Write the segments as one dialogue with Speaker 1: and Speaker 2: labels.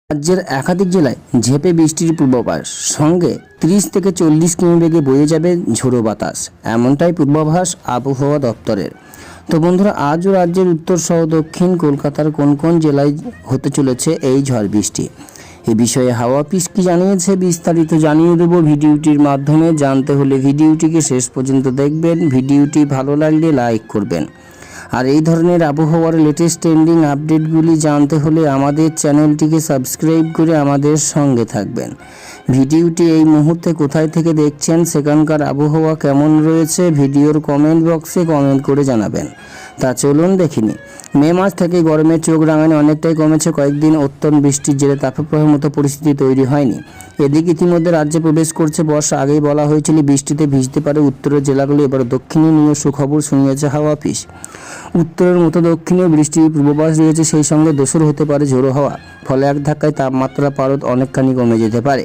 Speaker 1: রাজ্যের একাধিক জেলায় ঝেঁপে বৃষ্টির পূর্বাভাস, সঙ্গে 30 থেকে 40 কিমি বেগে বয়ে যাবে ঝোড়ো বাতাস, এমনটাই পূর্বাভাস আবহাওয়া দপ্তরের। তো বন্ধুরা, আজও রাজ্যের উত্তর সহ দক্ষিণ কলকাতার কোন কোন জেলায় হতে চলেছে এই ঝড় বৃষ্টি, এ বিষয়ে হাওয়া অফিস কি জানিয়েছে বিস্তারিত জানিয়ে দেব ভিডিওটির মাধ্যমে। জানতে হলে ভিডিওটিকে শেষ পর্যন্ত দেখবেন। ভিডিওটি ভালো লাগলে লাইক করবেন। আর এই ধরনের আবহাওয়ার লেটেস্ট ট্রেন্ডিং আপডেটগুলি জানতে হলে আমাদের চ্যানেলটিকে সাবস্ক্রাইব করে আমাদের সঙ্গে থাকবেন। ভিডিওটি এই মুহূর্তে কোথায় থেকে দেখছেন, সেখানকার আবহাওয়া কেমন রয়েছে, ভিডিওর কমেন্ট বক্সে কমেন্ট করে জানাবেন। তা চলুন দেখিনি। মে মাস থেকে গরমের চোখ রাঙানি অনেকটাই কমেছে। কয়েকদিন অত্যন্ত বৃষ্টির জেরে তাপপ্রবাহের মতো পরিস্থিতি তৈরি হয়নি। এদিকে ইতিমধ্যে রাজ্যে প্রবেশ করছে বর্ষা। আগেই বলা হয়েছিল বৃষ্টিতে ভিজতে পারে উত্তরের জেলাগুলো, এবার দক্ষিণে নিয়ে সুখবর শুনিয়েছে হাওয়া অফিস। উত্তরের মতো দক্ষিণেও বৃষ্টির পূর্বাভাস রয়েছে, সেই সঙ্গে দোসর হতে পারে ঝোড়ো হাওয়া। ফলে এক ধাক্কায় তাপমাত্রা পারদ অনেকখানি কমে যেতে পারে।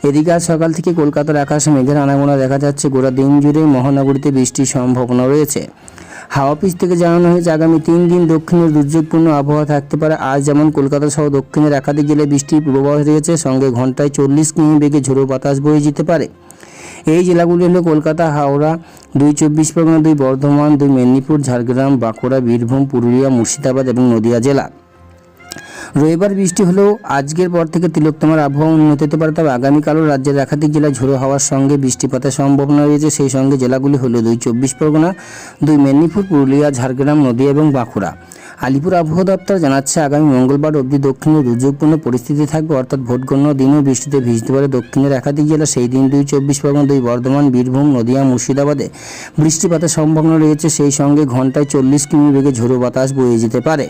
Speaker 1: এদিকে আজ সকাল থেকে কলকাতার আকাশে মেঘের আনাগোনা দেখা যাচ্ছে। গোটা দিন জুড়েই মহানগরীতে বৃষ্টির সম্ভাবনা রয়েছে। হাওয়া অফিস থেকে জানানো হয়েছে আগামী 3 দিন দক্ষিণের দুর্যোগপূর্ণ আবহাওয়া থাকতে পারে। আজ যেমন কলকাতা সহ দক্ষিণের একাধিক জেলায় বৃষ্টির পূর্বাভাস রয়েছে, সঙ্গে ঘন্টায় 40 কিমি বেগে ঝোড়ো বাতাস বয়ে যেতে পারে। এই জেলাগুলি হলো কলকাতা, হাওড়া, 2 চব্বিশ পরগনা, 2 বর্ধমান, 2 মেদিনীপুর, ঝাড়গ্রাম, বাঁকুড়া, বীরভূম, পুরুলিয়া, মুর্শিদাবাদ এবং নদিয়া জেলা। রবিবার বৃষ্টি হলেও আজকের পর থেকে তিলোত্তমার আবহাওয়া উন্নত হতে পারে। তবে আগামীকালও রাজ্যের একাধিক জেলায় ঝোড়ো হাওয়ার সঙ্গে বৃষ্টিপাতের সম্ভাবনা রয়েছে। সেই সঙ্গে জেলাগুলি হলো 2 চব্বিশ পরগনা, 2 মেদিনীপুর, পুরুলিয়া, ঝাড়গ্রাম, নদিয়া এবং বাঁকুড়া। আলিপুর আবহাওয়া দপ্তর জানাচ্ছে আগামী মঙ্গলবার অবধি দক্ষিণে দুর্যোগপূর্ণ পরিস্থিতি থাকবে, অর্থাৎ ভোট গণনার দিনও বৃষ্টিতে ভিজতে পারে দক্ষিণের একাধিক জেলা। সেই দিন 2 চব্বিশ পরগনা, 2 বর্ধমান, বীরভূম, নদিয়া, মুর্শিদাবাদে বৃষ্টিপাতের সম্ভাবনা রয়েছে। সেই সঙ্গে ঘন্টায় 40 কিমি বেগে ঝোড়ো বাতাস বয়ে যেতে পারে।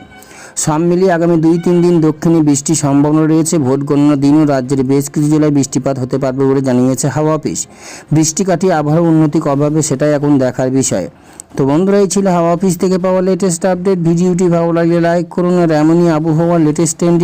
Speaker 1: সব মিলিয়ে আগামী 2-3 দিন দক্ষিণে বৃষ্টির সম্ভাবনা রয়েছে। ভোট গণনার দিনও রাজ্যের বেশ কিছু জেলায় বৃষ্টিপাত হতে পারবে বলে জানিয়েছে হাওয়া অফিস। বৃষ্টি কাটিয়ে আবহাওয়ার উন্নতি কবে হবে সেটাই এখন দেখার বিষয়। তো বন্ধুরা, এই ছিল হাওয়া অফিস থেকে পাওয়া লেটেস্ট আপডেট। ভিডিওটি ভালো লাগলে লাইক করুন, আর এমনই আবহাওয়ার লেটেস্ট ট্রেন্ডিং